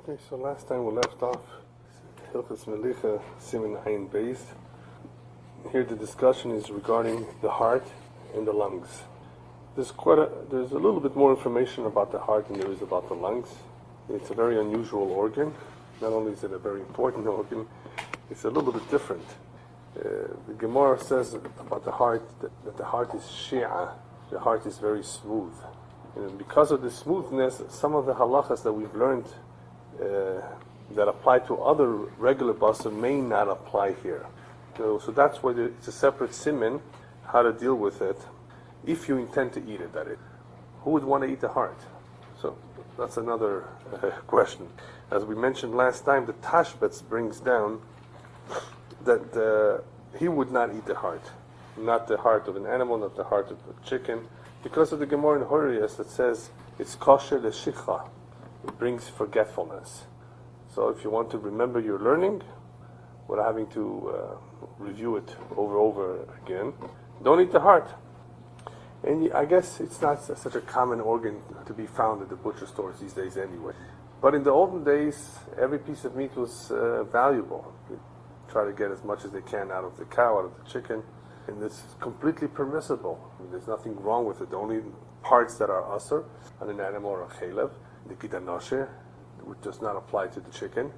Okay, so last time we left off Hilchos Melicha, Siman Ayin Beis. Here the discussion is regarding the heart and the lungs. There's a little bit more information about the heart than there is about the lungs. It's a very unusual organ. Not only is it a very important organ, it's a little bit different. The Gemara says about the heart that the heart is shi'a. The heart is very smooth. And because of the smoothness, some of the halachas that we've learned that apply to other regular basar may not apply here. So that's why it's a separate siman, how to deal with it, if you intend to eat it, that is. Who would want to eat the heart? So that's another question. As we mentioned last time, the Tashbetz brings down that he would not eat the heart. Not the heart of an animal, not the heart of a chicken, because of the Gemara in Horiyas that says it's kosher l'shikha. It brings forgetfulness. So if you want to remember your learning without having to review it over again, don't eat the heart. And I guess it's not such a common organ to be found at the butcher stores these days anyway. But in the olden days, every piece of meat was valuable. You try to get as much as they can out of the cow, out of the chicken. And this is completely permissible. I mean, there's nothing wrong with it. The only parts that are asur on an animal or a chelev, the kidanoshe, which does not apply to the chicken.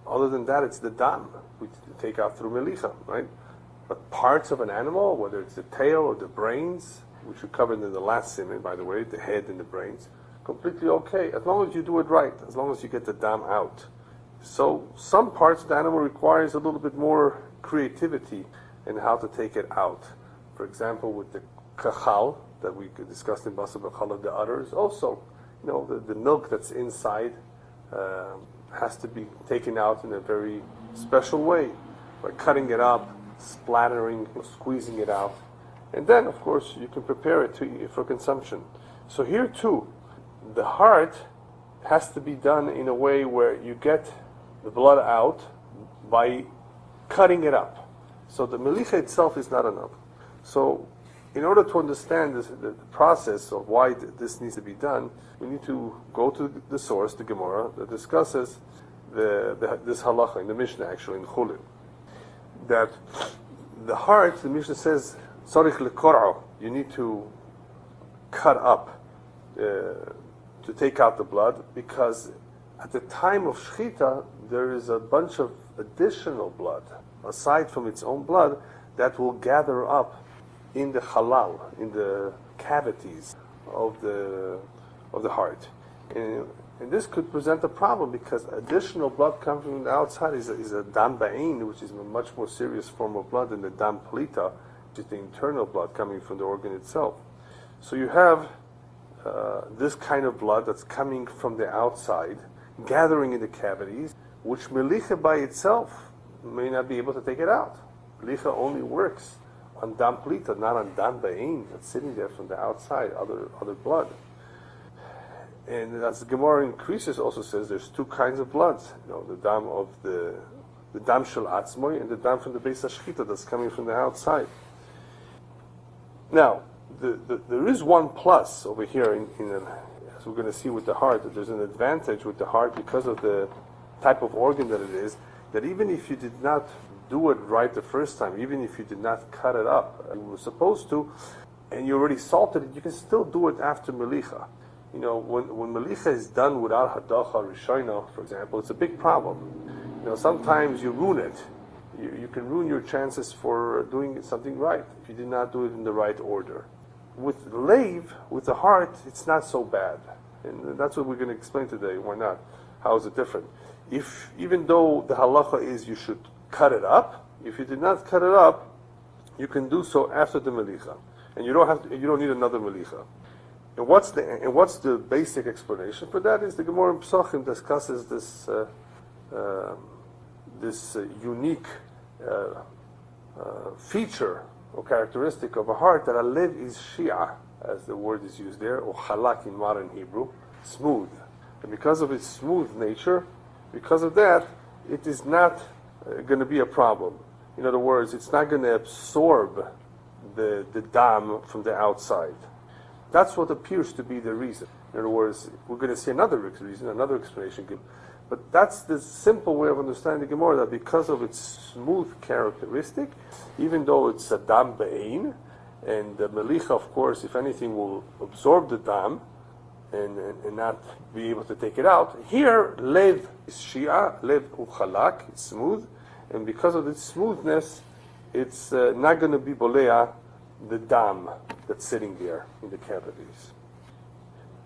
Other than that, it's the dam, which you take out through melicha, right? But parts of an animal, whether it's the tail or the brains, which we covered in the last siman, by the way, the head and the brains, completely okay, as long as you do it right, as long as you get the dam out. So some parts of the animal requires a little bit more creativity in how to take it out. For example, with the kachal that we discussed in Basar B'chala, the udders, also, the milk that's inside has to be taken out in a very special way, by cutting it up, splattering, squeezing it out. And then, of course, you can prepare it for consumption. So here too, the heart has to be done in a way where you get the blood out by cutting it up. So the melicha itself is not enough. So in order to understand the process of why this needs to be done, we need to go to the source, the Gemara, that discusses this halacha in the Mishnah, actually, in Chulin. That the heart, the Mishnah says, tzarich lekor'o, you need to cut up to take out the blood, because at the time of shechita, there is a bunch of additional blood, aside from its own blood, that will gather up in the halal, in the cavities of the heart. And this could present a problem, because additional blood coming from the outside is a dam ba'in, which is a much more serious form of blood than the dam plita, which is the internal blood coming from the organ itself. So you have this kind of blood that's coming from the outside, gathering in the cavities, which melicha by itself may not be able to take it out. Melicha only works on dam plita, not on dam ba'in, that's sitting there from the outside, other blood. And as the Gemara increases, also says there's two kinds of bloods. The dam of the dam shel atzmoi, and the dam from the beis hashchita that's coming from the outside. Now, there is one plus over here, as we're going to see with the heart, that there's an advantage with the heart because of the type of organ that it is, that even if you did not do it right the first time, even if you did not cut it up, you were supposed to, and you already salted it, you can still do it after melicha. When melicha is done without hadacha rishona, for example, it's a big problem. Sometimes you ruin it. You can ruin your chances for doing something right if you did not do it in the right order. With lave, with the heart, it's not so bad. And that's what we're going to explain today. Why not? How is it different? Even though the halacha is you should cut it up, if you did not cut it up, you can do so after the melicha, and you don't need another melicha. And what's the basic explanation for that? Is the Gemara in Pesachim discusses this unique feature or characteristic of a heart, that a lev is shi'a, as the word is used there, or halak in modern Hebrew, smooth. And because of its smooth nature, because of that, it is not going to be a problem. In other words, it's not going to absorb the dam from the outside. That's what appears to be the reason. In other words, we're going to see another reason, another explanation given. But that's the simple way of understanding the Gemara, that because of its smooth characteristic, even though it's a dam be'ein, and the melicha, of course, if anything, will absorb the dam and not be able to take it out. Here, lev is shia, lev uchalak, it's smooth, and because of its smoothness, it's not going to be bolea the dam that's sitting there in the cavities.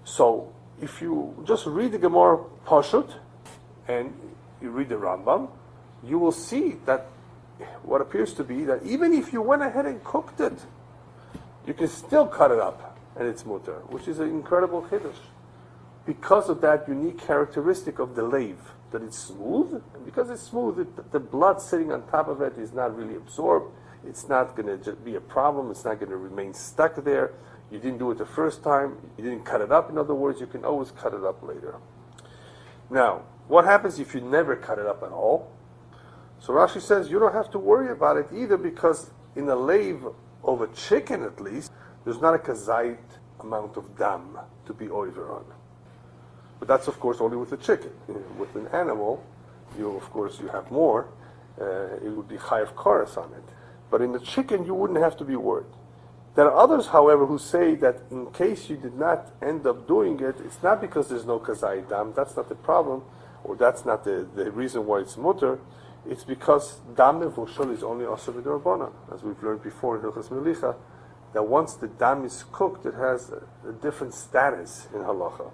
So, if you just read the Gemara Pashut, and you read the Rambam, you will see that what appears to be that even if you went ahead and cooked it, you can still cut it up, and it's mutter, which is an incredible chiddush. Because of that unique characteristic of the lave, that it's smooth, and because it's smooth, the blood sitting on top of it is not really absorbed. It's not going to be a problem. It's not going to remain stuck there. You didn't do it the first time. You didn't cut it up. In other words, you can always cut it up later. Now, what happens if you never cut it up at all? So Rashi says you don't have to worry about it either, because in a lave of a chicken at least, there's not a kazait amount of dam to be over on. But that's of course only with a chicken. With an animal, you have more. It would be chayav karas on it. But in the chicken, you wouldn't have to be worried. There are others, however, who say that in case you did not end up doing it, it's not because there's no kazai dam, that's not the problem, or that's not the reason why it's mutter. It's because dam mevushal is only asur b'darabanan, as we've learned before in Hilchos Melicha, that once the dam is cooked, it has a different status in halacha.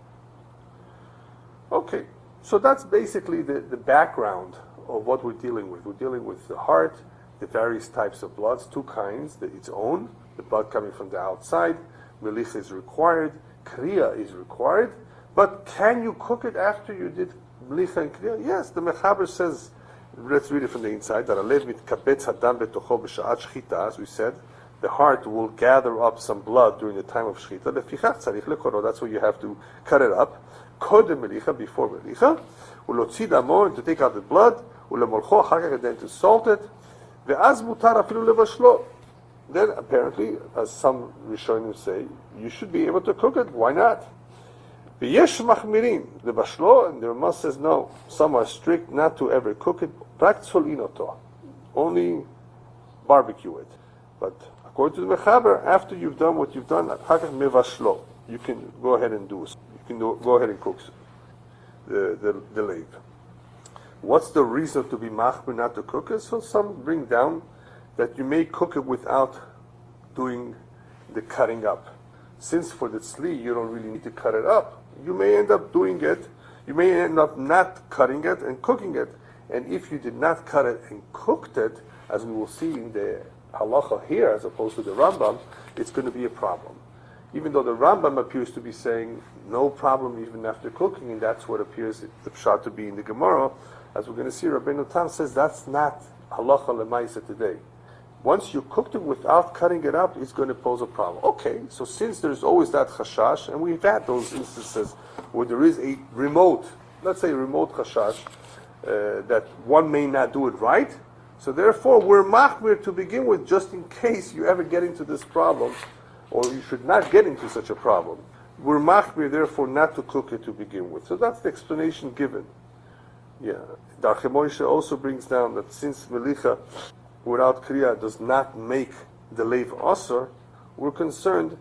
Okay, so that's basically the background of what we're dealing with. We're dealing with the heart, the various types of bloods, two kinds, its own, the blood coming from the outside. Melicha is required, kriya is required, but can you cook it after you did melicha and kriya? Yes, the Mechaber says, let's read it from the inside, that alev mitkabetz hadam betocho b'sha'at shchita, as we said, the heart will gather up some blood during the time of shchita, lefichach tzarich lekoro, that's why you have to cut it up, kodem melicha, before melicha, ulotzi damo, and to take out the blood, ulemolcho, achar and then to salt it, ve'az mutar afilu levashlo. Then apparently, as some Rishonim say, you should be able to cook it. Why not? V'yesh machmirin, the bashlo, and the Ramah says no. Some are strict not to ever cook it. Rak tzolinoto, only barbecue it. But according to the Mechaber, after you've done what you've done, hakach mevashlo, you can go ahead and do it. You can go ahead and cook the lave. What's the reason to be machmir not to cook it? So some bring down that you may cook it without doing the cutting up. Since for the tzli you don't really need to cut it up, you may end up doing it, you may end up not cutting it and cooking it. And if you did not cut it and cooked it, as we will see in the halacha here as opposed to the Rambam, it's going to be a problem. Even though the Rambam appears to be saying no problem even after cooking, and that's what appears the pshat to be in the Gemara, as we're going to see, Rabbeinu Tam says that's not halacha lemaisa today. Once you cooked it without cutting it up, it's going to pose a problem. Okay, so since there's always that chashash, and we've had those instances where there is a remote, let's say remote chashash, that one may not do it right, so therefore we're machmir to begin with, just in case you ever get into this problem, or you should not get into such a problem. We're machmir therefore not to cook it to begin with. So that's the explanation given. Yeah, Darchei Moshe also brings down that since melicha without kriya does not make the lave asur, we're concerned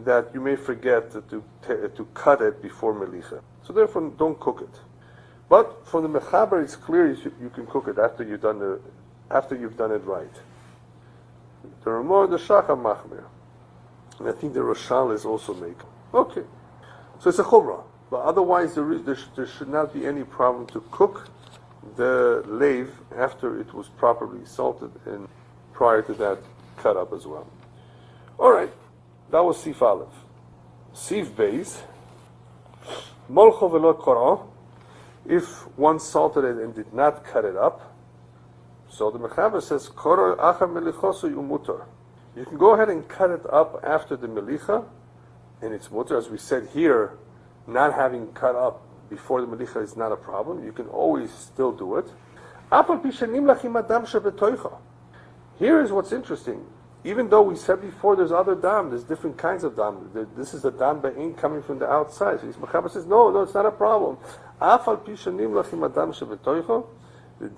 that you may forget to cut it before melicha. So therefore, don't cook it. But from the Mechaber, it's clear you can cook it after you've done it right. The Ramah, the Shachar Machmir, and I think the Roshal is also make. Okay, so it's a chumrah, but otherwise there should not be any problem to cook the lave after it was properly salted and prior to that cut up as well. Alright, that was Sif Aleph. Sif Beis, Molcho velo kora, if one salted it and did not cut it up, so the Mechaber says, Kora achar melichosu umutar. You can go ahead and cut it up after the melicha, and it's mutar, as we said here, not having cut up before the melicha is not a problem. You can always still do it. Here is what's interesting. even though we said before there's other dam, there's different kinds of dam. This is the dam ba'in coming from the outside. So Mechaber says, no, it's not a problem. The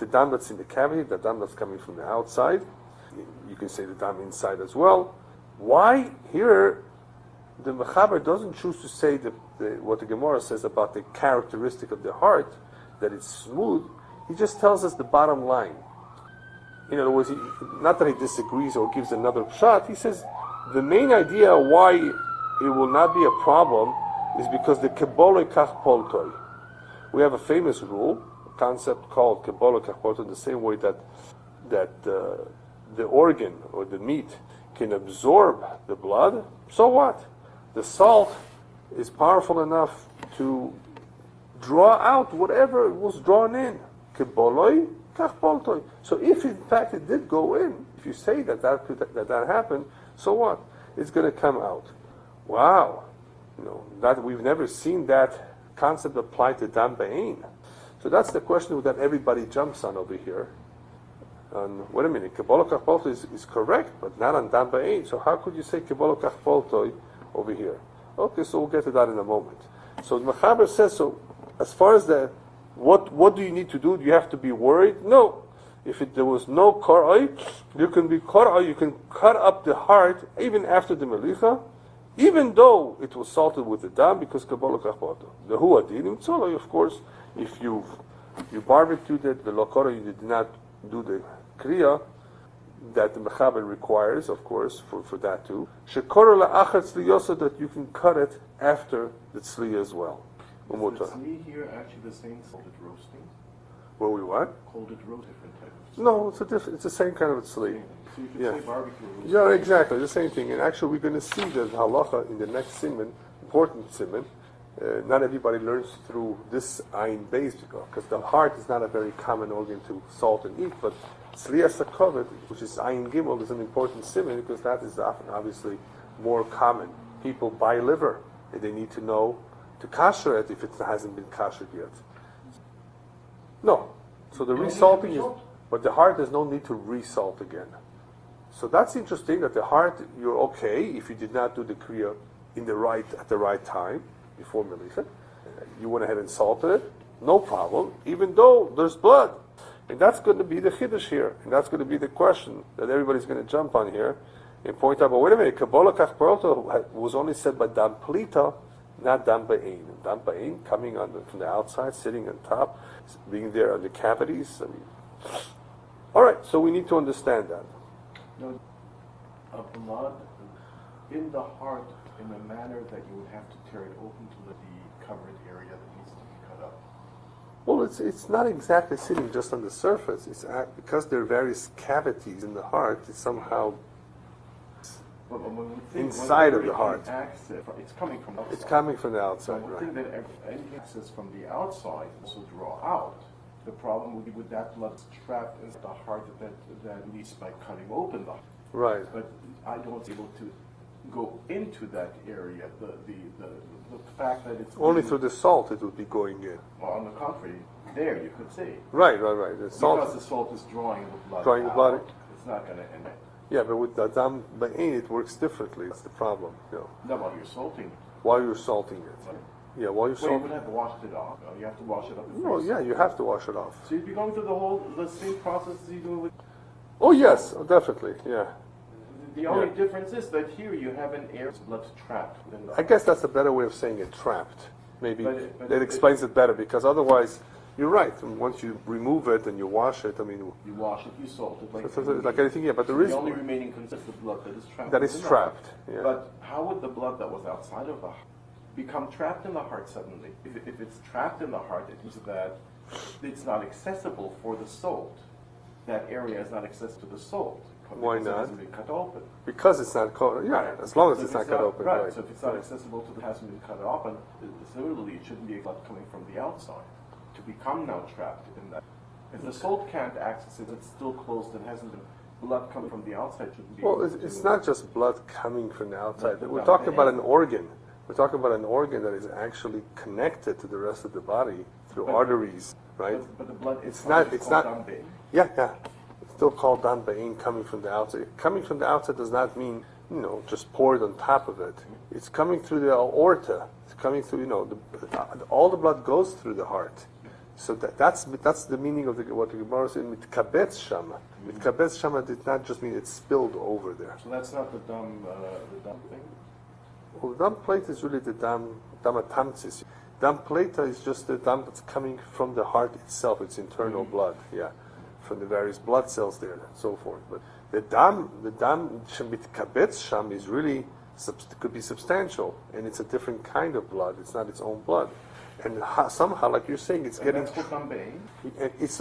dam that's in the cavity, the dam that's coming from the outside, you can say the dam inside as well. Why here the Mechaber doesn't choose to say what the Gemara says about the characteristic of the heart, that it's smooth? He just tells us the bottom line. In other words, not that he disagrees or gives another shot, he says the main idea why it will not be a problem is because the Kabbalah kach poltoi. We have a famous rule, a concept called Kabbalah kach poltoi, in the same way that the organ or the meat can absorb the blood. So what? The salt is powerful enough to draw out whatever was drawn in. Kabbalah kach poltoi. So if in fact it did go in, if you say that happened, so what? It's going to come out. Wow, that we've never seen that concept applied to dam ba'in. So that's the question that everybody jumps on over here. Wait a minute, Kabbalah kach poltoi is correct, but not on dam ba'in. So how could you say Kabbalah kach poltoi over here? Okay, so we'll get to that in a moment. So the Mechaber says, so as far as what do you need to do? Do you have to be worried? No. If there was no kar'ai, you can cut up the heart even after the melicha, even though it was salted with the dam, because Kabbalah kach poltoi. The huadinim tzoloi, of course, if you barbecued it, the lokora, you did not do the kriya that the Mechaber requires, of course, for that too. Shekora la'achar tzliyosa, that you can cut it after the tzli as well. Is the tzli here actually the same called it roasting? Where we what? Called it roast, different type of tzli. No, it's the same kind of a tzli. So you could say barbecue roast. Yeah, exactly, the same thing. And actually we're going to see the halacha in the next Siman, important Siman. Not everybody learns through this ayin base, because the heart is not a very common organ to salt and eat, but tzliyas hakovet, which is ayin gimel, is an important siman, because that is often obviously more common. People buy liver, and they need to know to kasher it if it hasn't been kashered yet. No. So the resalting is, but the heart, there's no need to resalt again. So that's interesting that the heart, you're okay if you did not do the kriya at the right time, before Melicha. You went ahead and salted it, no problem, even though there's blood. And that's going to be the chiddush here, and that's going to be the question that everybody's going to jump on here and point out, but wait a minute, Kabbalah kach poltoi was only said by dam plita, not dam ba'in. Dam ba'in coming from the outside, sitting on top, being there on the cavities. All right, so we need to understand that. No, blood in the heart in a manner that you would have to tear it open to let the covered area that needs to be cut up. Well, it's not exactly sitting just on the surface. It's because there are various cavities in the heart. It's somehow inside of the heart. It's coming from outside. It's coming from the outside, so right? Think that anything access from the outside also draw out. The problem would be with that blood trapped in the heart that leads by cutting open the heart. Right. But I don't able to go into that area. The fact that it's only through the salt it would be going in. Well, on the contrary, there you could say. Right. The salt, because the salt is drawing the blood. Drawing the blood. It's not going to end it. Yeah, but with the dam ba'in it works differently. That's the problem. No, while you're salting. While you're salting it. Right. Yeah, while you're salting. You would have washed it off. You have to wash it off. No, yeah, you have to wash it off. So you'd be going through the same process as you do with. Oh yes, definitely. Yeah. The only difference is that here you have an air blood trapped. I guess that's a better way of saying it, trapped. Maybe but that explains it better, because otherwise, you're right. Once you remove it and you wash it, you wash it, you salt it, like anything. Yeah, but there is the only remaining consists of blood that is trapped. That is trapped. Yeah. But how would the blood that was outside of the heart become trapped in the heart suddenly? If it's trapped in the heart, it means that it's not accessible for the salt. That area is not accessible to the salt. Why not? It hasn't been cut open. Because it's not cut. Yeah, right. As long as it's not cut open. Right. So if it's not accessible to the hasn't been cut open, similarly, it shouldn't be blood coming from the outside to become now trapped in that. If the salt can't access it, it's still closed and hasn't been. Blood coming from the outside shouldn't be. Well, it's not just blood coming from the outside. We're talking about an organ. We're talking about an organ that is actually connected to the rest of the body through arteries, right? But the blood, it's not. Yeah. It's still called dam ba'in, coming from the outside. Coming from the outside does not mean, just poured on top of it. It's coming through the aorta. It's coming through, all the blood goes through the heart. So that's the meaning of what the Gemara said, mitkabetz shama. Mitkabetz shama did not just mean it spilled over there. So that's not the dam thing? Well, the dam plate is really the dam atamtzis. Dam plata is just the dam that's coming from the heart itself, its internal blood, from the various blood cells there and so forth. But the dam mitkabetz sham is really, could be substantial, and it's a different kind of blood. It's not its own blood. And somehow, like you're saying, it's getting... That's dam ba'in?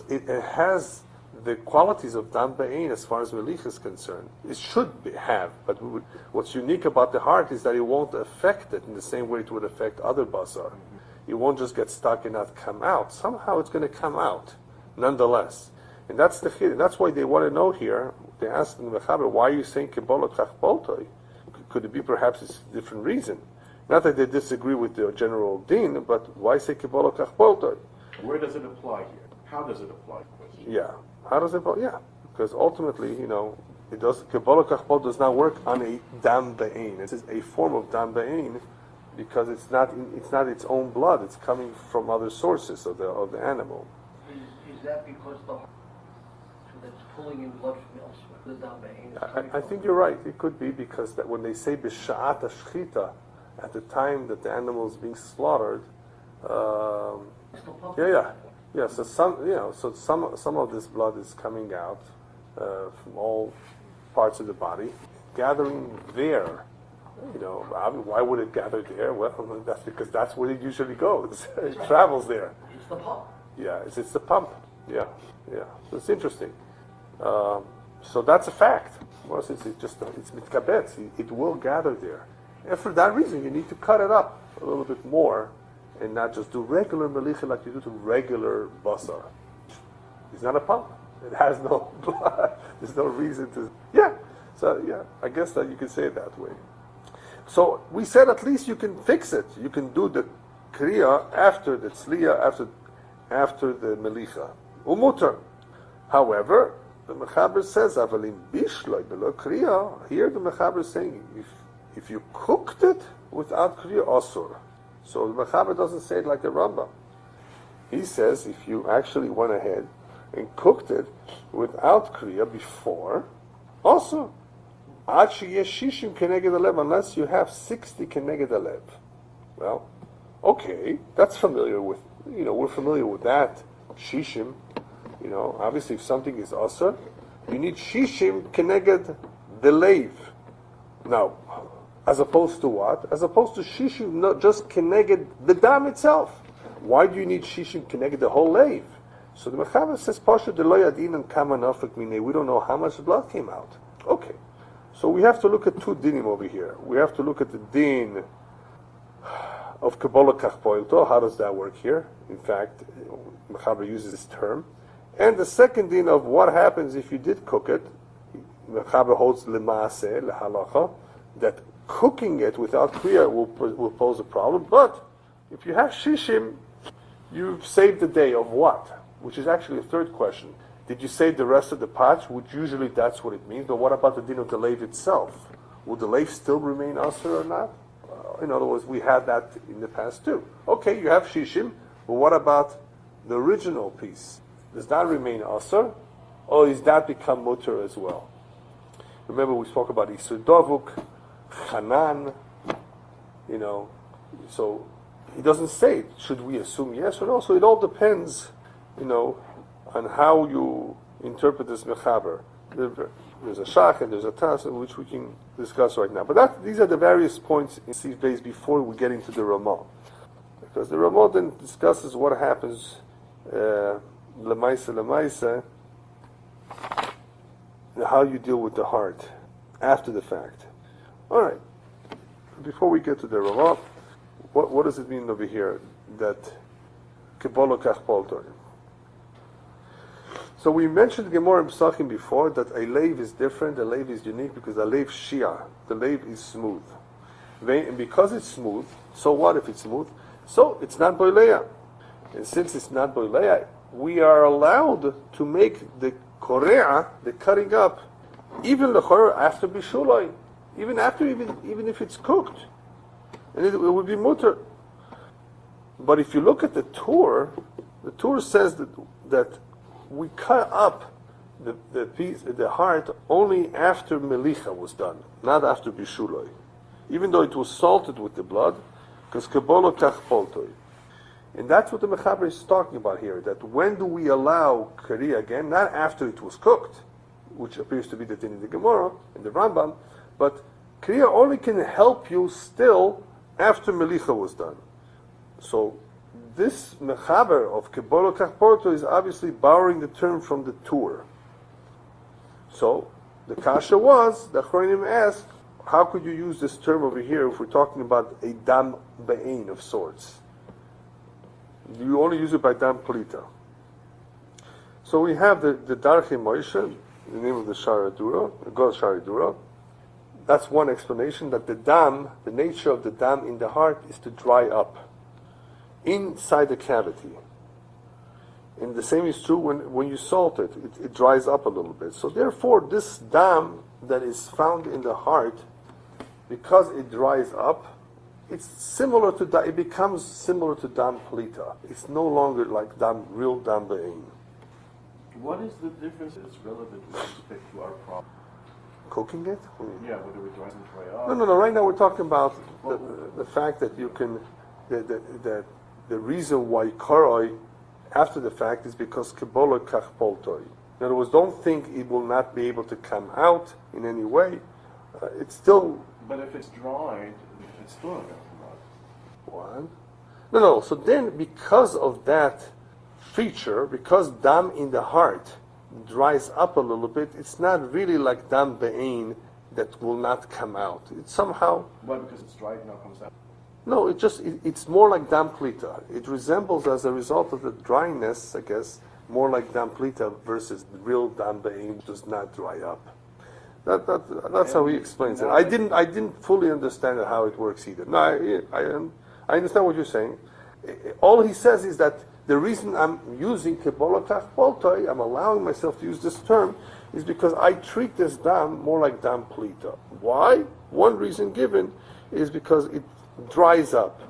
It has the qualities of dam ba'in as far as Melicha is concerned. It should have, but what's unique about the heart is that it won't affect it in the same way it would affect other basar. It won't just get stuck and not come out. Somehow it's going to come out, nonetheless. And that's the chiddush. That's why they want to know here. They asked in the Mechaber, why are you saying Kebola Kach Boltoi? Could it be perhaps it's a different reason? Not that they disagree with the general din, but why say Kebola Kach Boltoi? Where does it apply here? How does it apply? Yeah. How does it apply? Yeah. Because ultimately, it does. Kebola Kach Boltoi does not work on a dam ba'in. It is a form of dam ba'in because it's not its own blood. It's coming from other sources of the animal. Is that because that's pulling in blood from elsewhere? The dam ba'in. I think you're right. It could be because that when they say b'sha'at hashchita, at the time that the animal is being slaughtered, so some of this blood is coming out from all parts of the body, gathering there. Why would it gather there? Well, that's because that's where it usually goes. It travels there. It's the pump. Yeah, it's the pump. Yeah. So it's interesting. So that's a fact. Well, it's mitkabetz. It will gather there. And for that reason, you need to cut it up a little bit more and not just do regular melicha like you do to regular basar. It's not a pump. It has no blood. There's no reason to... I guess that you can say it that way. So we said at least you can fix it. You can do the kriya after the tzliya, after the melicha. Umutar. However, the Mechaber says, Avalim bishloi below kriya. Here the Mechaber is saying, if you cooked it without kriya, asur. So the Mechaber doesn't say it like the Rambam. He says if you actually went ahead and cooked it without kriya before, asur. Ad sheyesh shishim keneged alev, unless you have 60 keneged alev. Well, okay, that's familiar with, we're familiar with that. Shishim, obviously if something is asur, you need shishim keneged the leiv. Now, as opposed to what? As opposed to shishim, not just keneged the dam itself. Why do you need shishim keneged the whole leiv? So the Mechaber says, Pasha de lo yadin and kama nafek minei. We don't know how much blood came out. Okay. So we have to look at two dinim over here. We have to look at the din of Kebola Kach Poilto. How does that work here? In fact, Mechaber uses this term. And the second din of what happens if you did cook it. Mechaber holds l'maaseh, l'halacha, that cooking it without kriya will pose a problem. But if you have shishim, you've saved the day of what? Which is actually a third question. Did you save the rest of the patch? Which usually that's what it means. But what about the din of the leiv itself? Will the leiv still remain asur or not? In other words, we had that in the past too. Okay, you have shishim, but what about the original piece? Does that remain asur, or is that become mutter as well? Remember we spoke about Isur Dovuk, Chanan, so he doesn't say it. Should we assume yes or no? So it all depends, on how you interpret this Mechaber. There's a Shach and there's a Tas, which we can discuss right now. But these are the various points in these days before we get into the Ramah. Because the Ramah then discusses what happens, Lemaisa, how you deal with the heart after the fact. All right. Before we get to the Ramah, what does it mean over here that Kebola Kach Poltor? So we mentioned Gemara and Psachim before that a leiv is different, a leiv is unique because a leiv shia, the leiv is smooth. And because it's smooth, so what if it's smooth? So it's not boileya. And since it's not boileya, we are allowed to make the korea, the cutting up, even lechora after bishulai, even if it's cooked, and it would be mutter. But if you look at the Torah says that we cut up the heart only after melicha was done, not after bishulai, even though it was salted with the blood, because kebolo tachpoltoi. And that's what the Mechaber is talking about here, that when do we allow Kari again, not after it was cooked, which appears to be the din in the Gemara, in the Rambam, but Kriya only can help you still after Melicha was done. So this Mechaber of Kebolo Kachporto is obviously borrowing the term from the Tur. So the Kasha was, the Achronim asked, how could you use this term over here if we're talking about a dam be'ein of sorts? You only use it by dam plita. So we have the Darchei Moshe, the name of the Sharadura, the God Sharadura. That's one explanation, that the dam, the nature of the dam in the heart is to dry up inside the cavity. And the same is true when you salt it, it dries up a little bit. So therefore, this dam that is found in the heart, because it dries up, it's similar to it becomes similar to dam plita. It's no longer like real dam be'ein. What is the difference that's relevant with respect to our problem? Cooking it? Yeah, whether it dries and dry up. No. Right now we're talking about the fact that you can, the reason why karoi after the fact is because kebolo kachpoltoi. In other words, don't think it will not be able to come out in any way. It's still. But if it's dried, it's still not going to come out. What? No. So then, because of that feature, because dam in the heart dries up a little bit, it's not really like dam be'ein that will not come out. It's somehow. Why? Because it's dried now comes out. No, it's more like dam plita. It resembles, as a result of the dryness, I guess, more like dam plita versus the real dam be'ein, which does not dry up. That's how he explains it. I didn't fully understand how it works either. No, I understand what you're saying. All he says is that the reason I'm using kebolo kachpoltoi, I'm allowing myself to use this term, is because I treat this dam more like dam plita. Why? One reason given is because it dries up.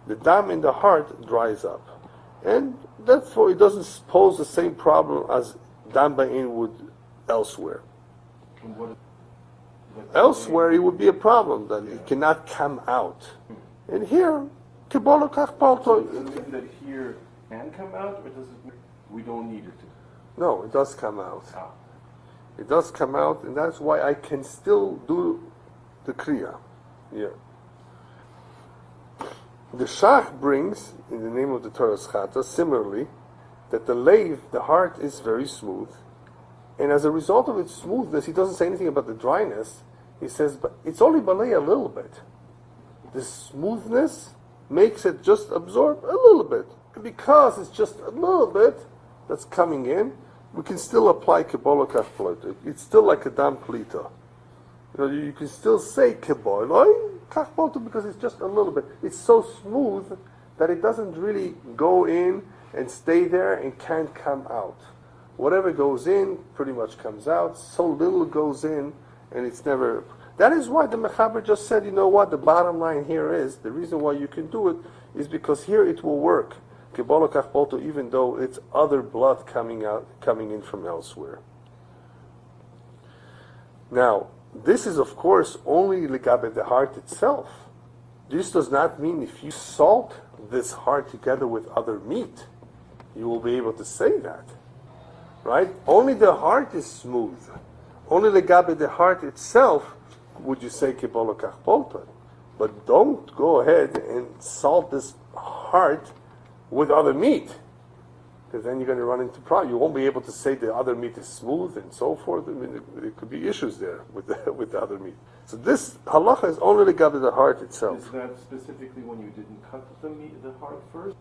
The dam in the heart dries up. And therefore it doesn't pose the same problem as dam be'ein would elsewhere. Elsewhere it would be a problem that it cannot come out. And here, kebolo kachpoltoi. Does it mean that here can come out, or does it mean we don't need it to? No, it does come out. It does come out, and that's why I can still do the kriya. Yeah. The Shach brings, in the name of the Torah Schata, similarly, that the leiv, the heart, is very smooth. And as a result of its smoothness, he doesn't say anything about the dryness. He says, but it's only balei a little bit. The smoothness makes it just absorb a little bit. And because it's just a little bit that's coming in, we can still apply kebolo kachpoltoi. It's still like a dam plita. You can still say kebolo kachpoltoi because it's just a little bit. It's so smooth that it doesn't really go in and stay there and can't come out. Whatever goes in pretty much comes out. So little goes in, and it's never. That is why the Mechaber just said, you know what, the bottom line here is, the reason why you can do it is because here it will work. Kebolo kachpoltoi, even though it's other blood coming in from elsewhere. Now, this is of course only legabe the heart itself. This does not mean if you salt this heart together with other meat, you will be able to say that. Right? Only the heart is smooth. Only legabe the heart itself would you say kebolo kachpoltoi. But don't go ahead and salt this heart with other meat, because then you're going to run into problems. You won't be able to say the other meat is smooth and so forth. I mean, there could be issues there with the other meat. So this halacha is only legabe the heart itself. Is that specifically when you didn't cut the heart first?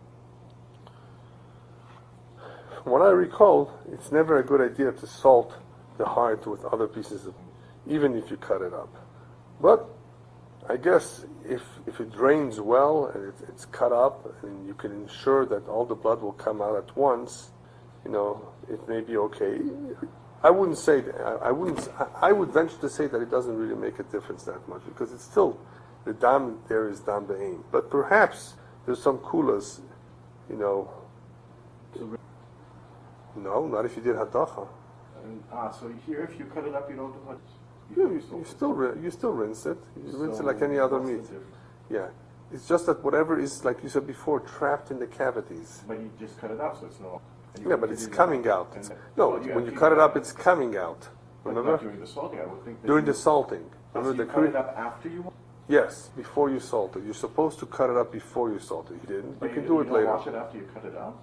From what I recall, it's never a good idea to salt the heart with other pieces of meat, even if you cut it up. But I guess if it drains well and it's cut up and you can ensure that all the blood will come out at once, it may be okay. I wouldn't say that. I would venture to say that it doesn't really make a difference that much, because it's still, the dam there is dam be'ein. But perhaps there's some kulas, No, not if you did hadacha. So here, if you cut it up, you don't do it. You still rinse it. You rinse it like any other meat. Yeah. It's just that whatever is, like you said before, trapped in the cavities. But you just cut it up, so it's no. Yeah, but it's coming out. When you cut it up, it's coming out. Remember? But during the salting, I would think. During the salting. So you cut it up after you. Yes, before you salt it. You're supposed to cut it up before you salt it. You didn't. You can do it later. You wash it after you cut it up.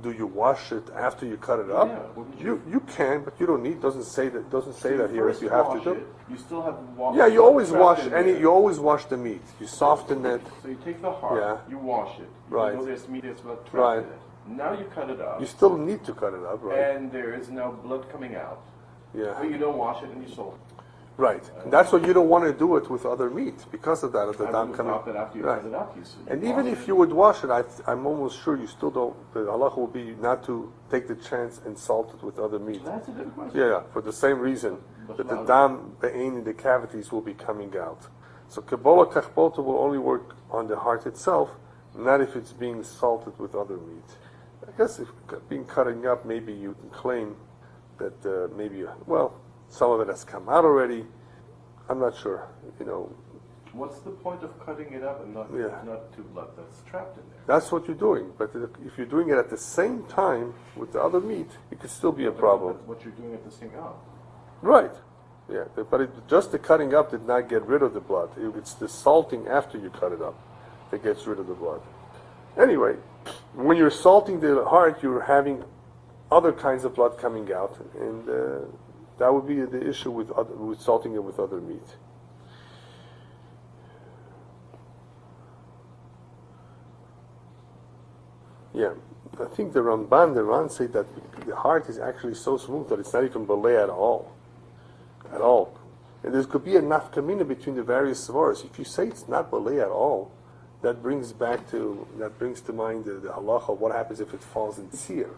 Do you wash it after you cut it up? Yeah, you can, but you don't need. Doesn't say that here. If you have to do. You still have to wash. Yeah, you always wash You always wash the meat. You soften it. So you take the heart. Yeah. You wash it. Right. You know there's meat that's trapped in it. Now you cut it up. You still need to cut it up, right? And there is now blood coming out. Yeah. But you don't wash it and you salt it. Right. And that's why you don't want to do it with other meat, because of that. I would thought that after you cut it up, and even if you would wash it, I'm almost sure you still don't. The halacha will be not to take the chance and salt it with other meat. That's a good question. Yeah, for the same reason that the dam be'ein in the cavities will be coming out. So Kabbalah kachbota will only work on the heart itself, not if it's being salted with other meat. I guess if being cutting up, maybe you can claim that some of it has come out already. I'm not sure, What's the point of cutting it up and not to blood that's trapped in there? That's what you're doing. But if you're doing it at the same time with the other meat, it could still be a problem. But what you're doing at the same time. Right. Yeah. But just the cutting up did not get rid of the blood. It's the salting after you cut it up that gets rid of the blood. Anyway, when you're salting the heart, you're having other kinds of blood coming out, and that would be the issue with salting it with other meat. Yeah, I think the Ran say that the heart is actually so smooth that it's not even balei at all. At all. And there could be a nafkamina between the various svaras. If you say it's not balei at all, that brings to mind the halacha of what happens if it falls in tzir.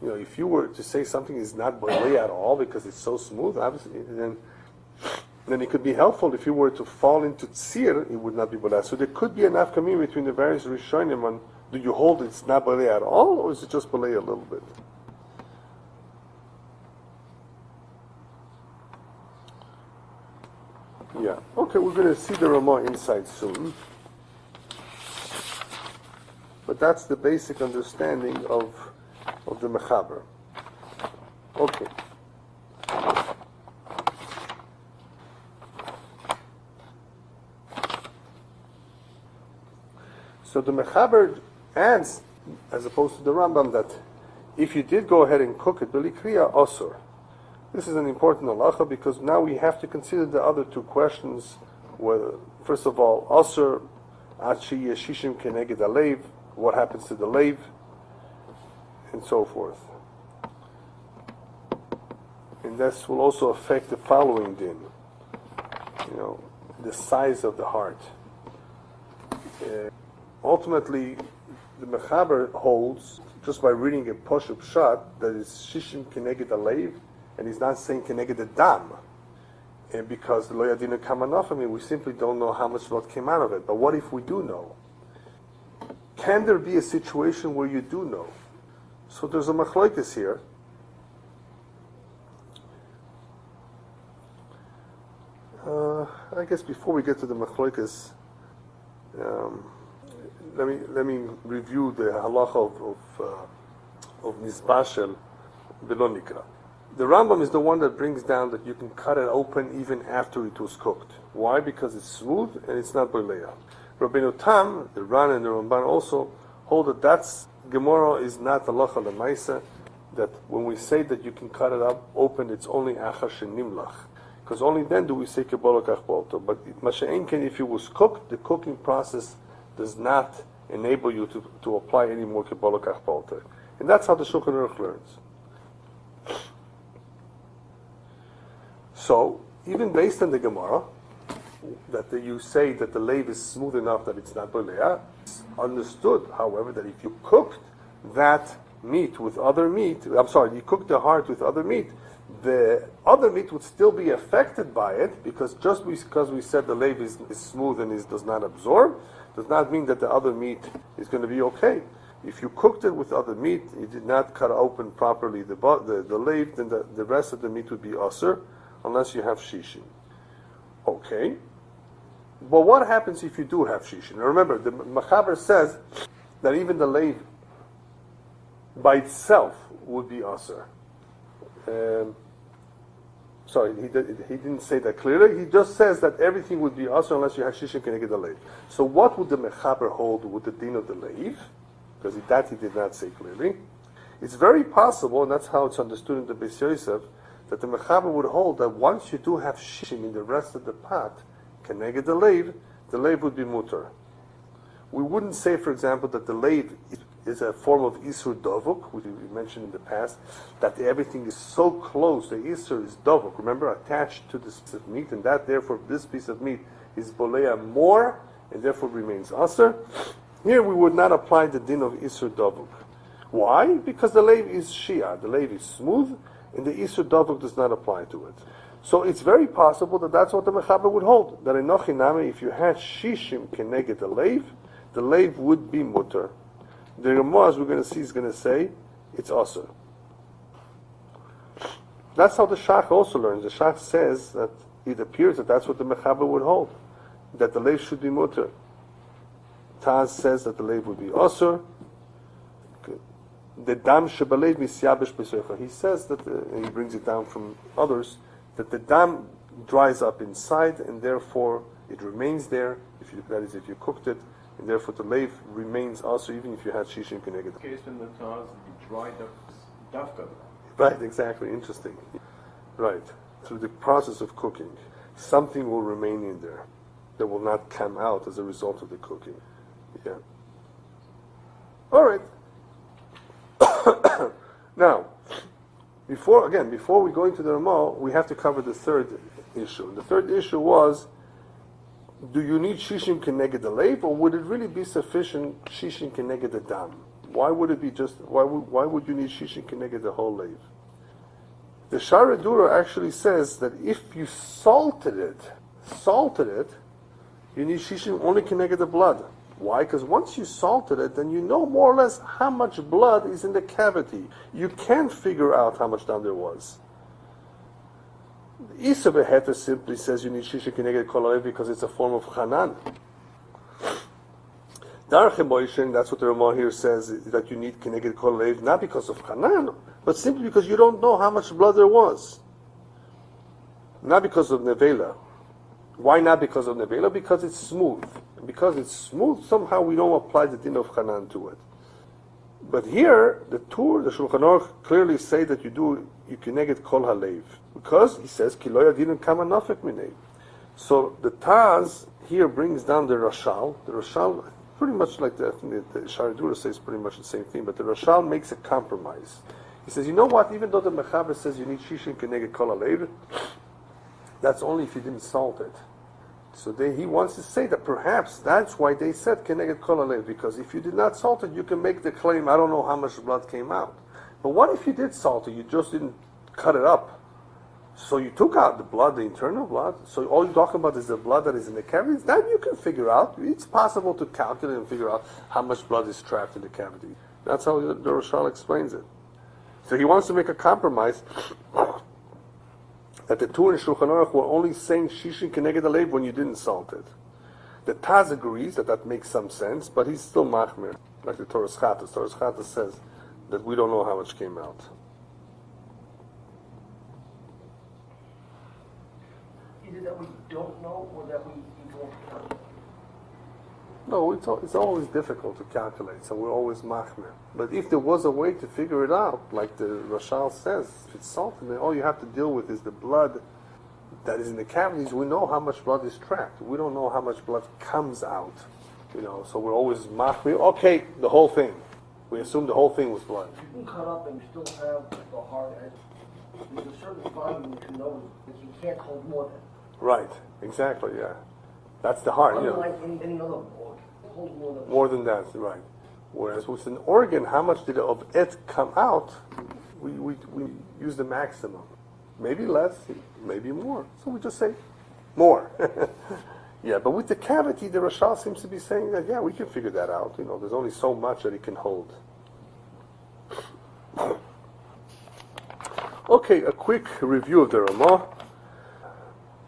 If you were to say something is not balei at all because it's so smooth, obviously, then it could be helpful. If you were to fall into tzir, it would not be balei. So there could be a nafkamina between the various rishonim on, do you hold it's not balei at all, or is it just balei a little bit? Yeah. Okay, we're going to see the Ramah inside soon. But that's the basic understanding of the Mechaber. Okay. So the Mechaber adds, as opposed to the Rambam, that if you did go ahead and cook it, Belikriya Osur. This is an important halacha because now we have to consider the other two questions. Whether, first of all, Osur, Achi Yeshishim Keneged Alev, what happens to the leiv, and so forth. And this will also affect the following din. The size of the heart. Ultimately, the Mechaber holds, just by reading a Poshup Shot, that it's Shishim Keneged Alev, and he's not saying Keneged the Dam. And because the Lo Yadina Kamanafami, we simply don't know how much blood came out of it. But what if we do know? Can there be a situation where you do know? So there's a machlokes here. I guess before we get to the machlokes, let me review the halacha of Nizbashel Belo Nikra. The Rambam is the one that brings down that you can cut it open even after it was cooked. Why? Because it's smooth and it's not boileya. Rabbeinu Tam, the Ran and the Ramban also hold that that's Gemara is not halacha lemaisa. That when we say that you can cut it up open, it's only achar shenimlach, because only then do we say kebola kachbolto. But masha'enken, if it was cooked, the cooking process does not enable you to apply any more kebola kachbolto, and that's how the Shuchan Aruch learns. So even based on the Gemara, that you say that the leiv is smooth enough that it's not boleah, it's understood, however, that if you cooked that meat with other meat, you cook the heart with other meat, the other meat would still be affected by it, because just because we said the leiv is smooth and does not absorb, does not mean that the other meat is going to be okay. If you cooked it with other meat, you did not cut open properly the leiv, then the rest of the meat would be asur, unless you have shishin. Okay. But what happens if you do have shishin? Now remember, the Mechaber says that even the leiv by itself would be asur. Sorry, he didn't say that clearly. He just says that everything would be asur unless you have shishin keneged the leiv. So what would the Mechaber hold with the din of the leiv? Because that he did not say clearly. It's very possible, and that's how it's understood in the Beis Yosef, that the Mechaber would hold that once you do have shishin in the rest of the pot, keneged the leiv would be mutar. We wouldn't say, for example, that the leiv is a form of isur dovuk, which we mentioned in the past, that everything is so close, the isur is dovuk, remember, attached to this piece of meat, and that therefore this piece of meat is bolea more, and therefore remains asur. Here we would not apply the din of isur dovuk. Why? Because the leiv is shia, the leiv is smooth, and the isur dovuk does not apply to it. So it's very possible that that's what the Mechaber would hold, that in Nochinami, if you had shishim keneged the leiv would be mutar. The Ramah, as we're going to see, is going to say it's asur. That's how the Shach also learns. The Shach says that it appears that that's what the Mechaber would hold, that the leiv should be mutar. Taz says that the leiv would be asur. The dam shebaleiv misyabesh b'soicha. He says that, and he brings it down from others, that the dam dries up inside, and therefore it remains there. That is, if you cooked it, and therefore the leiv remains also, even if you had shishin keneged. In case when the taz be dried up, dafka. Right, exactly. Interesting. Right. Through the process of cooking, something will remain in there that will not come out as a result of the cooking. Yeah. All right. Now, before we go into the Ramah, we have to cover the third issue. And the third issue was, do you need shishin keneged the leiv, or would it really be sufficient shishin keneged the dam? Why would it be why would you need shishin keneged the whole leiv? The Shara Dura actually says that if you salted it, you need shishin only keneged the blood. Why? Because once you salted it, then you know more or less how much blood is in the cavity. You can't figure out how much down there was. Isa Beheta simply says you need shisha keneged kol halev because it's a form of chanan. Darche Moishen, that's what the Ramah here says, that you need keneged kol halev, not because of chanan, but simply because you don't know how much blood there was. Not because of nevela. Why not because of nevela? Because it's smooth. And because it's smooth, somehow we don't apply the din of chanan to it. But here, the Shulchan Aruch clearly say that you keneged kol halev. Because, he says, Kiloya didn't come anafek minei. So the Taz here brings down the Rashal. The Rashal, pretty much like the Shara Dura says pretty much the same thing, but the Rashal makes a compromise. He says, you know what, even though the Mechaber says you need shishin keneged kol halev, that's only if you didn't salt it. So he wants to say that perhaps that's why they said keneged kol halev, because if you did not salt it, you can make the claim, I don't know how much blood came out. But what if you did salt it, you just didn't cut it up? So you took out the blood, the internal blood, so all you're talking about is the blood that is in the cavities. That you can figure out. It's possible to calculate and figure out how much blood is trapped in the cavity. That's how the Rashal explains it. So he wants to make a compromise that the two in Shulchan Aruch were only saying shishin keneged halev when you didn't salt it. The Taz agrees that makes some sense, but he's still machmir, like the Torah Chatas. Torah Chatas says that we don't know how much came out. Either that we don't know or that we don't calculate. No, it's always difficult to calculate, so we're always machmir. But if there was a way to figure it out, like the Rashal says, if it's salted, then all you have to deal with is the blood that is in the cavities. We know how much blood is trapped. We don't know how much blood comes out. So we're always machmir. Okay, the whole thing. We assume the whole thing was blood. You can cut up and still have the hard edge. There's a certain volume you know that you can't hold more than. Right, exactly, yeah. That's the heart, Unlike any other organ, hold more than. More than that, right. Whereas with an organ, how much did of it come out? We use the maximum. Maybe less, maybe more. So we just say more. Yeah, but with the cavity, the Rashal seems to be saying that, yeah, we can figure that out. There's only so much that it can hold. Okay, a quick review of the Ramah.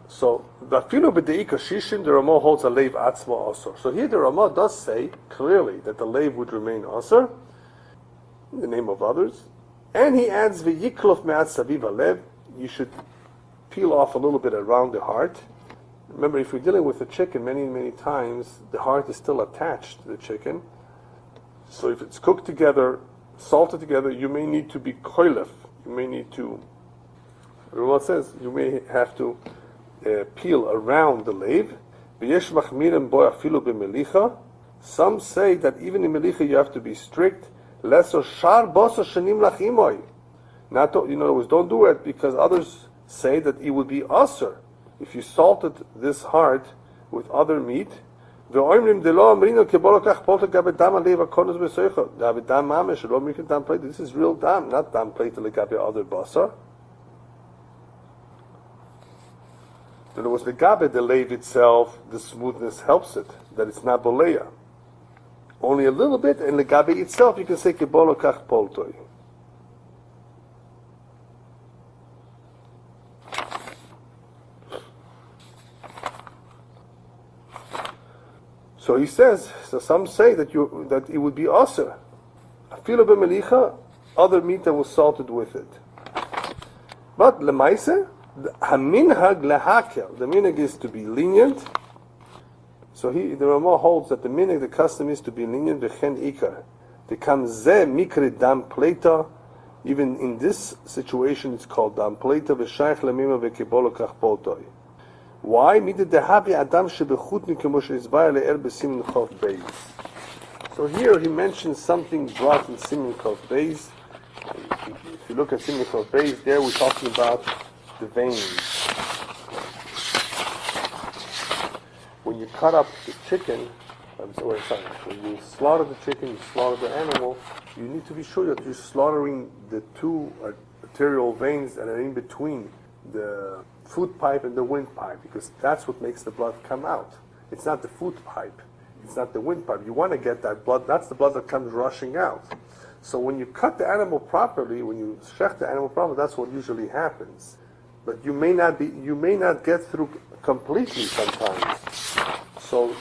So, the Ramah holds a leiv atzma asur. So here the Ramah does say clearly that the leiv would remain asur in the name of others, and he adds v'yiklov me'at saviv halev. You should peel off a little bit around the heart. Remember, if you're dealing with a chicken, many times the heart is still attached to the chicken. So if it's cooked together, salted together, you may need to be koilef. You may need to. The Ramah says you may have to peel around the leiv. Some say that even in Melicha you have to be strict. In other words, don't do it because others say that it would be asur if you salted this heart with other meat. This is real dam, not dam plate legabe other basar. In other words, legabe the leiv itself, the smoothness helps it, that it's not boleya. Only a little bit, and legabe itself you can say kebolo kach poltoi. So he says, so some say that it would be asur. Afilu b'melicha, other meat that was salted with it. But lemaise, haminhag lehakel, the minhag is to be lenient. So the Ramah holds that the minhag, the custom is to be lenient. V'chen ikar, the kamzeh mikri dam pleta. Even in this situation, it's called dam pleta. V'shayich lemima v'kibolo kach poltoi. Why? So here he mentions something brought in Siman Kov Beis. If you look at Siman Kov Beis, there we're talking about the veins. When you cut up the chicken, when you slaughter the chicken, you slaughter the animal, you need to be sure that you're slaughtering the two arterial veins that are in between the food pipe and the windpipe, because that's what makes the blood come out. It's not the food pipe, it's not the windpipe. You want to get that blood, that's the blood that comes rushing out. So when you cut the animal properly, when you shech the animal properly, that's what usually happens. But you may not get through completely sometimes. So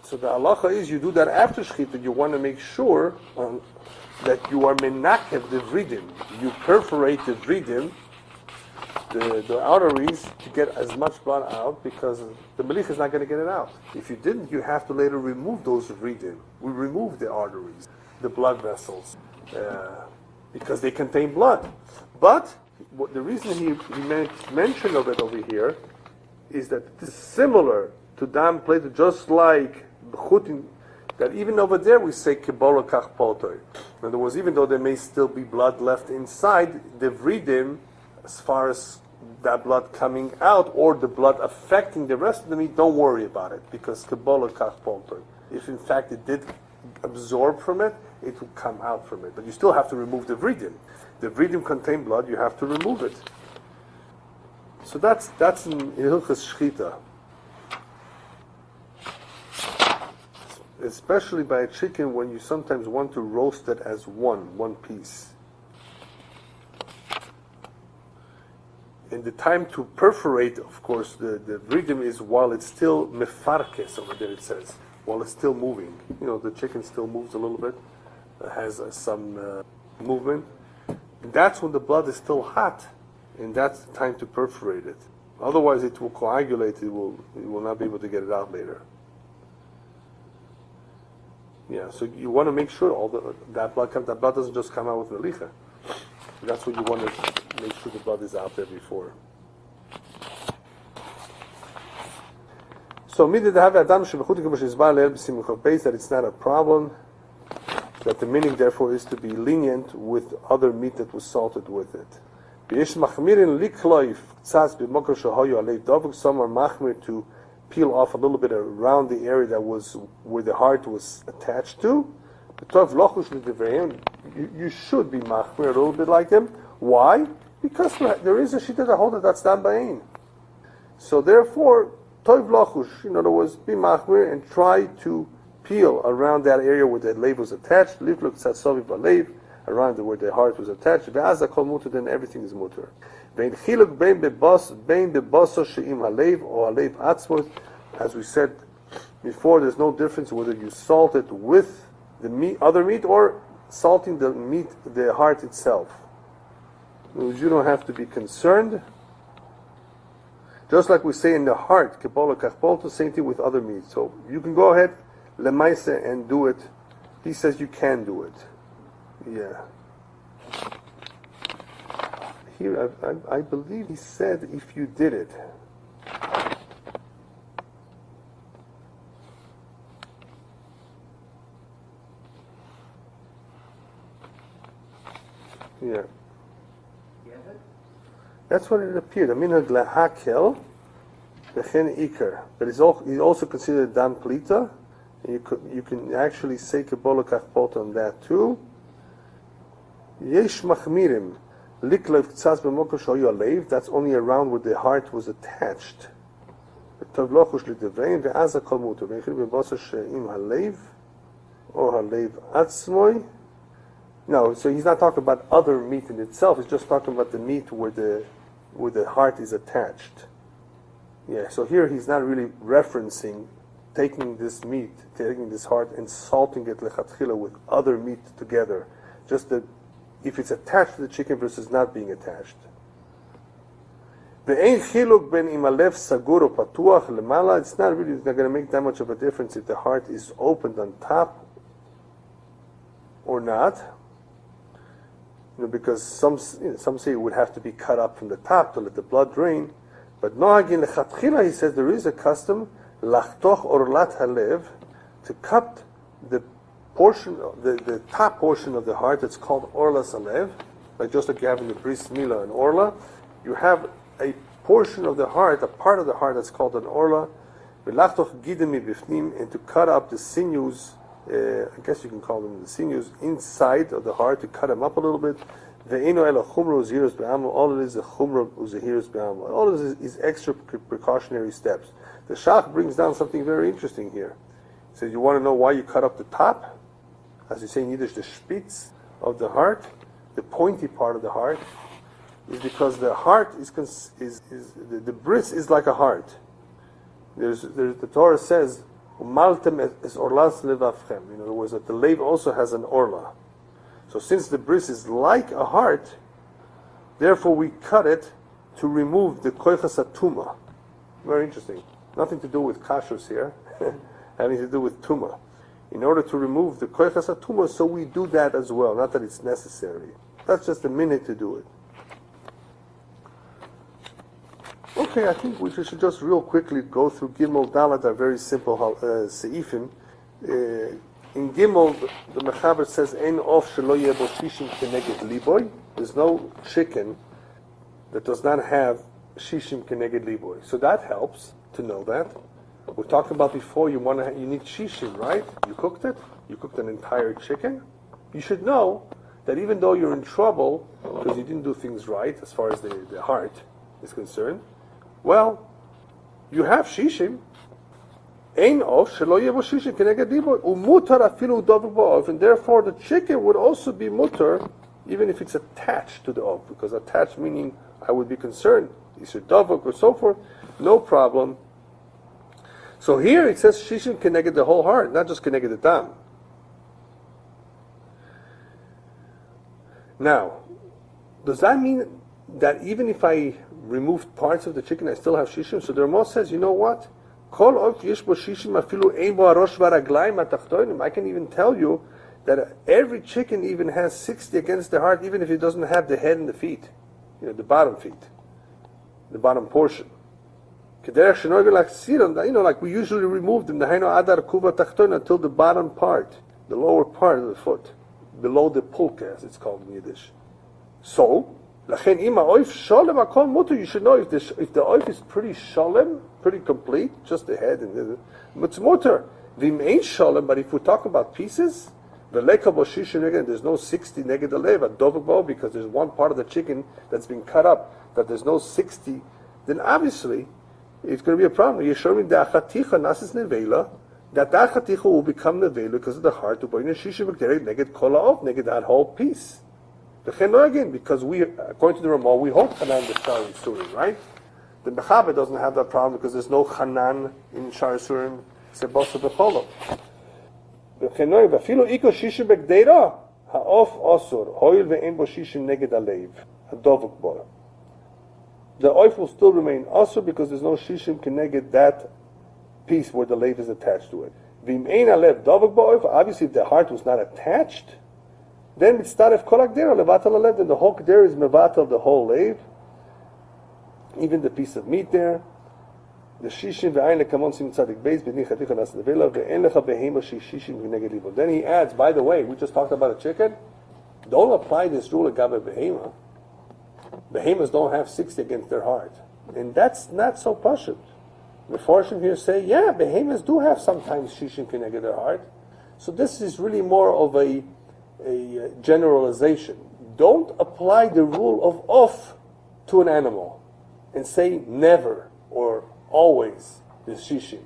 the halacha is you do that after shechita. You want to make sure that you are menakev the vridim. You perforate the vridim, the arteries, to get as much blood out, because the melicha is not going to get it out. If you didn't, you have to later remove those vridim. We remove the arteries, the blood vessels, because they contain blood. But the reason he made mention of it over here is that this is similar to dam plate, just like b'chutin, that even over there we say kibolo kach poltoi. In other words, even though there may still be blood left inside, the vridim, as far as that blood coming out or the blood affecting the rest of the meat, don't worry about it, because kibolo kach poltoi. If in fact it did absorb from it, it will come out from it. But you still have to remove the vridim. The vridim contain blood, you have to remove it. So that's in Hilchas Shchita. Especially by a chicken, when you sometimes want to roast it as one piece. And the time to perforate, of course, the vridim is while it's still mefarkes, over there it says, while it's still moving. The chicken still moves a little bit, has some movement. And that's when the blood is still hot, and that's the time to perforate it. Otherwise it will coagulate, you will not be able to get it out later. Yeah, so you want to make sure that blood doesn't just come out with melicha. That's what you want to make sure the blood is out there before. So that it's not a problem, that the meaning therefore is to be lenient with other meat that was salted with it. Some are machmir to peel off a little bit around the area that was where the heart was attached to. You should be machmir a little bit like them. Why? Because there is a shita that holds that's done by ein. So therefore, tov lachush, in other words, be machmir and try to peel around that area where the leiv was attached. Livluk tzatzovi b'leiv, around where the heart was attached. Ve'az hakol muter, then everything is muter. Ve'in chiluk bein bebaso she'im haleiv or haleiv atzmos. As we said before, there's no difference whether you salt it with the meat, other meat, or salting the meat, the heart itself. You don't have to be concerned. Just like we say in the heart, kebola kachbolto, same thing with other meat. So you can go ahead, lemaise, and do it. He says you can do it. Yeah. Here, I believe he said if you did it. Yeah. That's what it appeared. Minhag lahakel v'chen ikar. But he's also considered dan plita. You can actually say kebola kachpot on that too. Yesh machmirim liklev k'tzaz b'mokor shoyu alev. That's only around where the heart was attached. Tov lochush l'devein ve'az hakol muter. Ve'echil b'basar she'im halev or halev atzmoi. No, so he's not talking about other meat in itself. He's just talking about the meat where the heart is attached. Yeah, so here he's not really referencing taking this meat, taking this heart and salting it lechatchila with other meat together. Just if it's attached to the chicken versus not being attached. It's not going to make that much of a difference if the heart is opened on top or not. Because some say it would have to be cut up from the top to let the blood drain. But noagin lechatchila, he says there is a custom lachtoch orlat halev, to cut the portion, the top portion of the heart that's called orlas halev, like just like you have in the bris milah and orla, you have a portion of the heart, a part of the heart that's called an orla, velachtoch gidemi bifnim, and to cut up the sinews. I guess you can call them the sinews inside of the heart, to cut them up a little bit. All it is a chumra uzehiris be'amol. All of this is extra precautionary steps. The Shach brings down something very interesting here. He says, you want to know why you cut up the top? As you say in Yiddish, the spitz of the heart, the pointy part of the heart, is because the heart the bris is like a heart. The Torah says, Umaltem es orlas levavchem. In other words, that the lev also has an orla. So since the bris is like a heart, therefore we cut it to remove the koichas atuma. Very interesting. Nothing to do with kashrus here, having to do with tuma. In order to remove the koichas atuma, so we do that as well. Not that it's necessary. That's just a minute to do it. Okay, I think we should just real quickly go through Gimel Dalet, are very simple seifim. In Gimel, the Mechaber says, "Ein of shelo yebo shishim keneged liboy." There's no chicken that does not have shishim keneged liboy. So that helps to know that. We talked about before. You need shishim, right? You cooked it. You cooked an entire chicken. You should know that even though you're in trouble because you didn't do things right as far as the heart is concerned, well, you have shishim. Ein of shelo yevo shishim keneged liboy umutar afilu davar ba'ov, and therefore the chicken would also be mutar even if it's attached to the ov, because attached meaning I would be concerned, is it davok or so forth, no problem. So here it says shishim keneged the whole heart, not just keneged the dam. Now, does that mean that even if I remove parts of the chicken, I still have shishim? So the Ramah says, you know what? I can even tell you that every chicken even has 60 against the heart, even if it doesn't have the head and the feet, the bottom feet, the bottom portion. Like we usually remove them, until the bottom part, the lower part of the foot, below the pulk, as it's called in Yiddish. So, Lachen ima oif sholem akol mutter. You should know if the oif is pretty sholem, pretty complete, just the head and it's mutter. Vim ain't sholem, but if we talk about pieces, v'leka bo shishim neged, there's no 60 neged alev at dovuk, because there's one part of the chicken that's been cut up, that there's no 60, then obviously it's going to be a problem. Yeshomim de'achaticha nasis nevela, that achaticha will become nevela because of the heart, shishim neged kol ha'of, neged that whole piece. Again, because we, according to the Ramah, we hold Hanan the Shar Yisurim, right? The Mechaber doesn't have that problem because there's no Hanan in Shar Yisurim except Basar b'cholo. V'afilo iko shishim b'gdeira ha'of osur hoil ve'en bo shishim neged alev hadovuk bo. The oif will still remain osur because there's no shishim keneged that piece where the lev is attached to it. V'im ein alev dovuk bo oif. Obviously, if the heart was not attached, then it's staref kolak dera levatal alev. Then the whole dera is mevatal of the whole lev, even the piece of meat there. The shishim ve'ayin lekamon sim tzadik beis b'nei chaticha nas nevela ve'en lecha behema shishim v'neged libo. Then he adds, by the way, we just talked about a chicken. Don't apply this rule agabe behema. Behemoths don't have 60 against their heart, and that's not so pashut. The Farshim here say, yeah, behemoths do have sometimes shishim v'neged their heart. So this is really more of a generalization. Don't apply the rule of off to an animal and say never or always is shishim,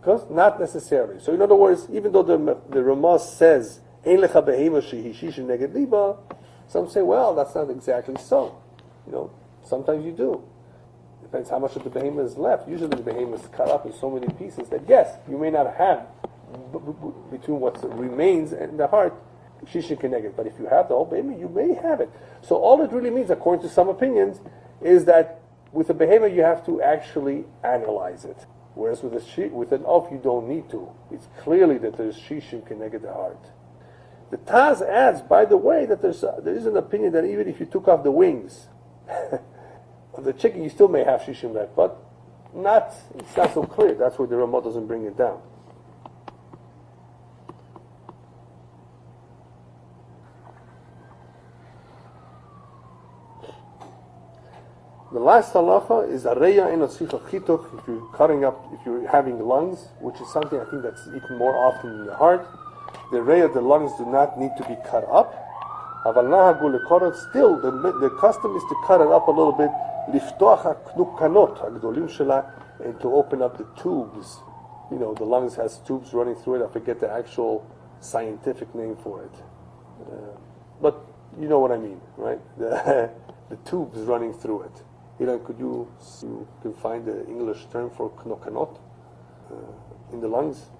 because not necessarily. So in other words, even though the Ramah says ein lecha behema shehi shishim neged liba, some say, well, that's not exactly so. Sometimes you do. Depends how much of the behemoth is left. Usually the behemoth is cut up in so many pieces that yes, you may not have between what remains and the heart shishim keneged, but if you have the whole behemoth, you may have it. So all it really means, according to some opinions, is that with a behemoth you have to actually analyze it, whereas with an off you don't need to. It's clearly that there's shishim keneged the heart. The Taz adds, by the way, that there is an opinion that even if you took off the wings of the chicken, you still may have shishim left, but it's not so clear. That's where the Ramah doesn't bring it down. The last halacha is areya en osficha chituch. If you're cutting up, if you're having lungs, which is something I think that's eaten more often in the heart, the areya, the lungs do not need to be cut up. Aval nahagu lekorot. Still, the custom is to cut it up a little bit, liftoach haknukanot hagdolim shela, and to open up the tubes. The lungs has tubes running through it. I forget the actual scientific name for it, but you know what I mean, right? The tubes running through it. Could you can find the English term for knokanot in the lungs?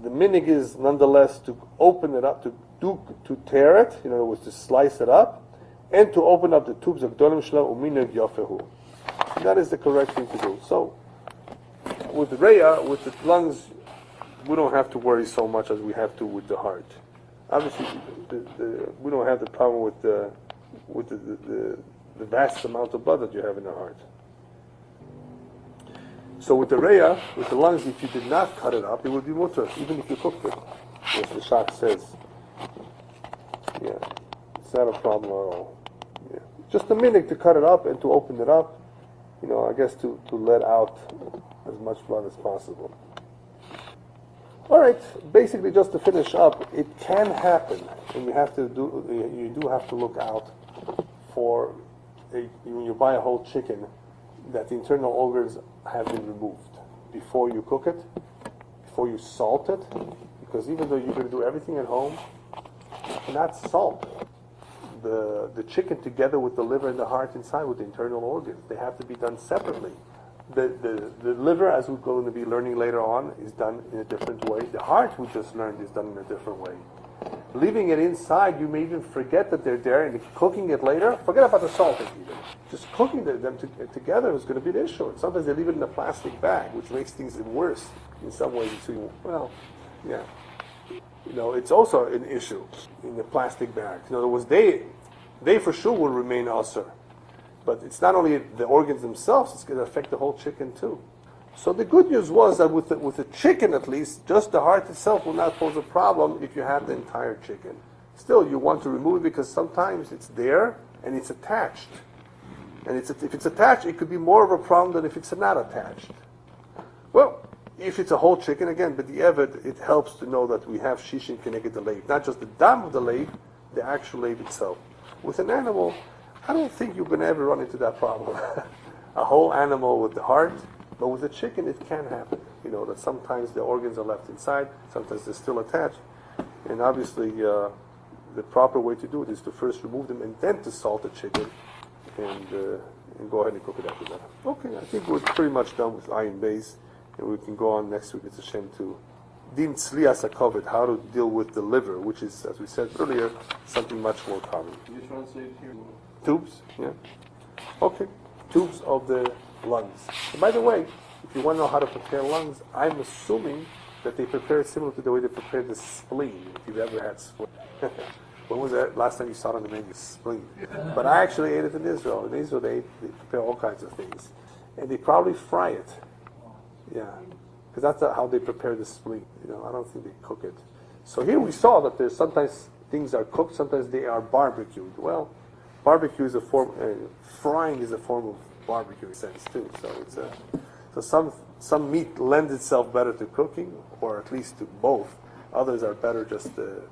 The minig is nonetheless to open it up, to tear it, in other words, to slice it up, and to open up the tubes of gdolim shela uminig yafehu. That is the correct thing to do. So, with the reya, with the lungs, we don't have to worry so much as we have to with the heart. Obviously, we don't have the problem with the vast amount of blood that you have in the heart. So with the reya, with the lungs, if you did not cut it up, it would be mutter, even if you cooked it, as the Shach says. Yeah, it's not a problem at all. Yeah. Just a minute to cut it up and to open it up, I guess to let out as much blood as possible. All right, basically just to finish up, it can happen, and you do have to look out for when you buy a whole chicken, that the internal organs have been removed before you cook it, before you salt it, because even though you're going to do everything at home, you cannot salt the chicken together with the liver and the heart inside with the internal organs. They have to be done separately. The liver, as we're going to be learning later on, is done in a different way. The heart, we just learned, is done in a different way. Leaving it inside, you may even forget that they're there, and cooking it later, forget about the salting even. Just cooking them together is going to be an issue. And sometimes they leave it in a plastic bag, which makes things worse in some ways. It's also an issue in the plastic bag. In other words, they for sure will remain ulcer. But it's not only the organs themselves, it's going to affect the whole chicken too. So the good news was that with the chicken at least, just the heart itself will not pose a problem if you have the entire chicken. Still, you want to remove it because sometimes it's there, and it's attached. And if it's attached, it could be more of a problem than if it's not attached. Well, if it's a whole chicken, again, but the evet, it helps to know that we have shishin keneged the leib. Not just the dam of the leib, the actual leib itself. With an animal, I don't think you're going to ever run into that problem. A whole animal with the heart, but with a chicken, it can happen. You know, that sometimes the organs are left inside, sometimes they're still attached. And obviously, the proper way to do it is to first remove them and then to salt the chicken and go ahead and cook it after that. Okay, I think we're pretty much done with ayin beis, and we can go on next week. It's a shame to din tzlias hakovet, how to deal with the liver, which is, as we said earlier, something much more common. Can you translate here? Tubes, yeah. Okay, tubes of the lungs. And by the way, if you want to know how to prepare lungs, I'm assuming that they prepare it similar to the way they prepare the spleen, if you've ever had spleen. When was that last time you saw it on the menu? Spleen. But I actually ate it in Israel. In Israel, they prepare all kinds of things. And they probably fry it. Yeah. Because that's how they prepare the spleen. You know, I don't think they cook it. So here we saw that there's sometimes things are cooked, sometimes they are barbecued. Well, barbecue is a form, frying is a form of barbecue in a sense too. So it's some meat lends itself better to cooking, or at least to both. Others are better just to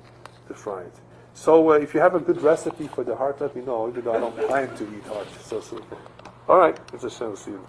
fry it. So if you have a good recipe for the heart, let me know, even though I don't plan to eat heart. So super. All right, it's a shame to see you.